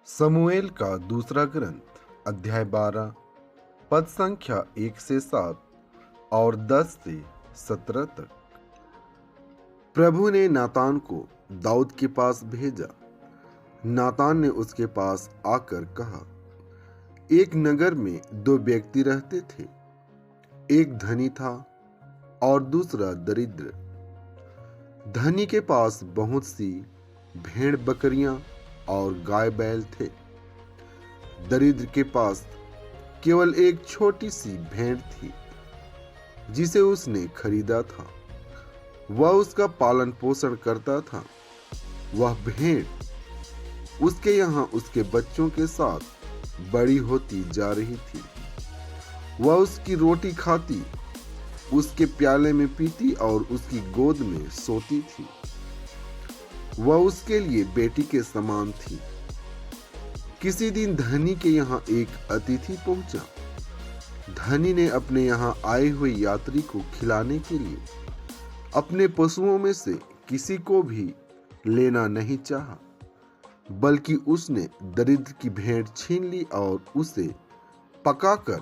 समूएल का दूसरा ग्रंथ अध्याय 12 पद संख्या 1 से 7 और 10 से 17 तक। प्रभु ने नातान को दाऊद के पास भेजा। नातान ने उसके पास आकर कहा, एक नगर में दो व्यक्ति रहते थे, एक धनी था और दूसरा दरिद्र। धनी के पास बहुत सी भेड़ बकरियां और गाय बैल थे। दरिद्र के पास केवल एक छोटी सी भेड़ थी जिसे उसने खरीदा था। वह उसका पालन पोषण करता था। वह भेड़ उसके यहाँ उसके बच्चों के साथ बड़ी होती जा रही थी। वह उसकी रोटी खाती, उसके प्याले में पीती और उसकी गोद में सोती थी। वह उसके लिए बेटी के समान थी। किसी दिन धनी के यहाँ एक अतिथि पहुंचा। धनी ने अपने यहाँ आए हुए यात्री को खिलाने के लिए अपने पशुओं में से किसी को भी लेना नहीं चाहा, बल्कि उसने दरिद्र की भेड़ छीन ली और उसे पकाकर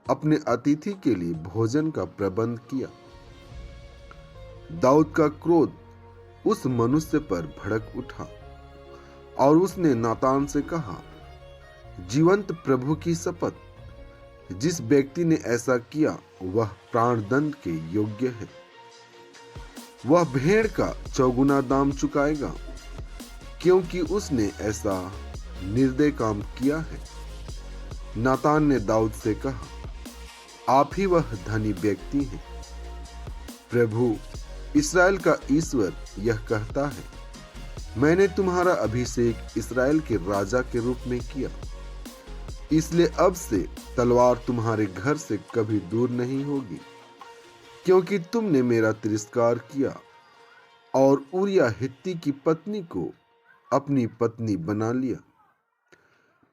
अपने अतिथि के लिए भोजन का प्रबंध किया। दाऊद का क्रोध उस मनुष्य पर भड़क उठा और उसने नातान से कहा, जीवंत प्रभु की शपथ, जिस व्यक्ति ने ऐसा किया वह प्राणदंड के योग्य है। वह भेड़ का चौगुना दाम चुकाएगा, क्योंकि उसने ऐसा निर्दय काम किया है। नातान ने दाऊद से कहा, आप ही वह धनी व्यक्ति हैं। प्रभु इस्राएल का ईश्वर यह कहता है, मैंने तुम्हारा अभिषेक इस्राएल के राजा के रूप में किया, इसलिए अब से तलवार तुम्हारे घर से कभी दूर नहीं होगी, क्योंकि तुमने मेरा तिरस्कार किया और उरिया हित्ती की पत्नी को अपनी पत्नी बना लिया।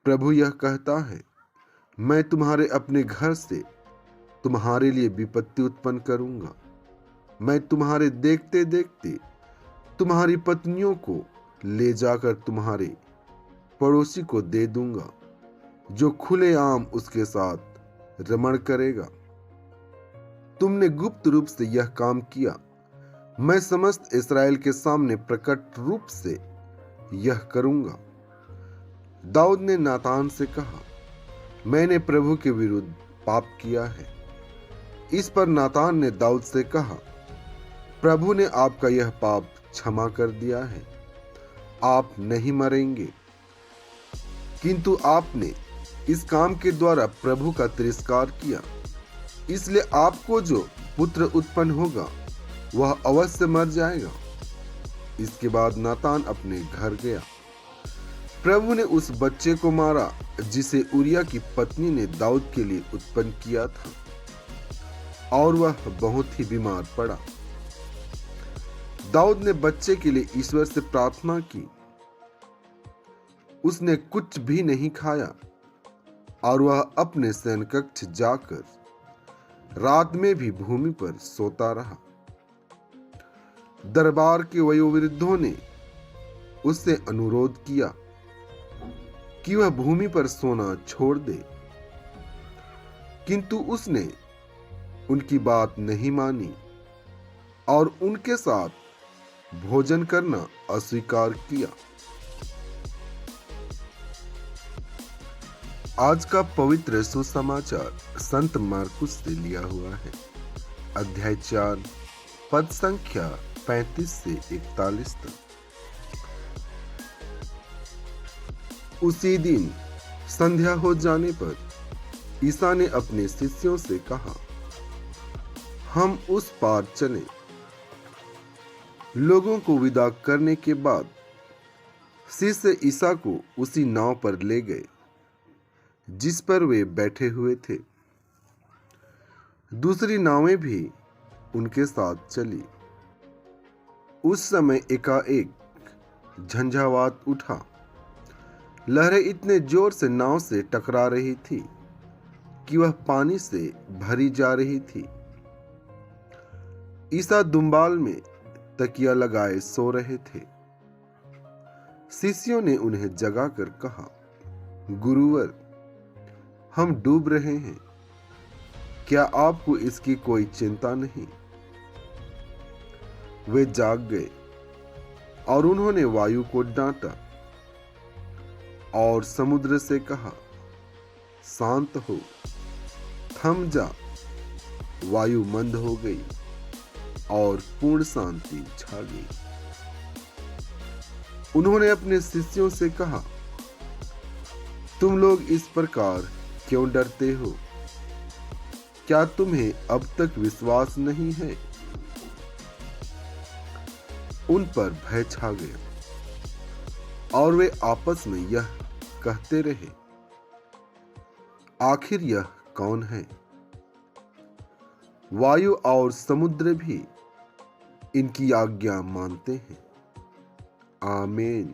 प्रभु यह कहता है, मैं तुम्हारे अपने घर से तुम्हारे लिए विपत्ति उत्पन्न करूंगा। मैं तुम्हारे देखते देखते तुम्हारी पत्नियों को ले जाकर तुम्हारे पड़ोसी को दे दूंगा, जो खुलेआम उसके साथ रमण करेगा। तुमने गुप्त रूप से यह काम किया, मैं समस्त इस्राएल के सामने प्रकट रूप से यह करूंगा। दाऊद ने नातान से कहा, मैंने प्रभु के विरुद्ध पाप किया है। इस पर नातान ने दाऊद से कहा, प्रभु ने आपका यह पाप क्षमा कर दिया है, आप नहीं मरेंगे। किंतु आपने इस काम के द्वारा प्रभु का तिरस्कार किया, इसलिए आपको जो पुत्र उत्पन्न होगा वह अवश्य मर जाएगा। इसके बाद नातान अपने घर गया। प्रभु ने उस बच्चे को मारा जिसे उरिया की पत्नी ने दाऊद के लिए उत्पन्न किया था, और वह बहुत ही बीमार पड़ा। दाऊद ने बच्चे के लिए ईश्वर से प्रार्थना की। उसने कुछ भी नहीं खाया और वह अपने शयन कक्ष जाकर रात में भी भूमि पर सोता रहा। दरबार के वयोवृद्धों ने उससे अनुरोध किया कि वह भूमि पर सोना छोड़ दे, किंतु उसने उनकी बात नहीं मानी और उनके साथ भोजन करना अस्वीकार किया। आज का पवित्र सुसमाचार संत मार्कुस से लिया हुआ है। अध्याय 4 पद संख्या 35 से 41 तक। उसी दिन संध्या हो जाने पर ईसा ने अपने शिष्यों से कहा, हम उस पार चलें। लोगों को विदा करने के बाद शिष्य ईसा को उसी नाव पर ले गए जिस पर वे बैठे हुए थे। दूसरी नावें भी उनके साथ चली। उस समय एकाएक झंझावात उठा। लहरें इतने जोर से नाव से टकरा रही थी कि वह पानी से भरी जा रही थी। ईसा दुम्बाल में तकिया लगाए सो रहे थे। शिष्यों ने उन्हें जगाकर कहा, गुरुवर, हम डूब रहे हैं, क्या आपको इसकी कोई चिंता नहीं? वे जाग गए और उन्होंने वायु को डांटा और समुद्र से कहा, शांत हो, थम जा। वायु मंद हो गई और पूर्ण शांति छा गई। उन्होंने अपने शिष्यों से कहा, तुम लोग इस प्रकार क्यों डरते हो? क्या तुम्हें अब तक विश्वास नहीं है? उन पर भय छा गया और वे आपस में यह कहते रहे, आखिर यह कौन है? वायु और समुद्र भी इनकी आज्ञा मानते हैं। आमीन।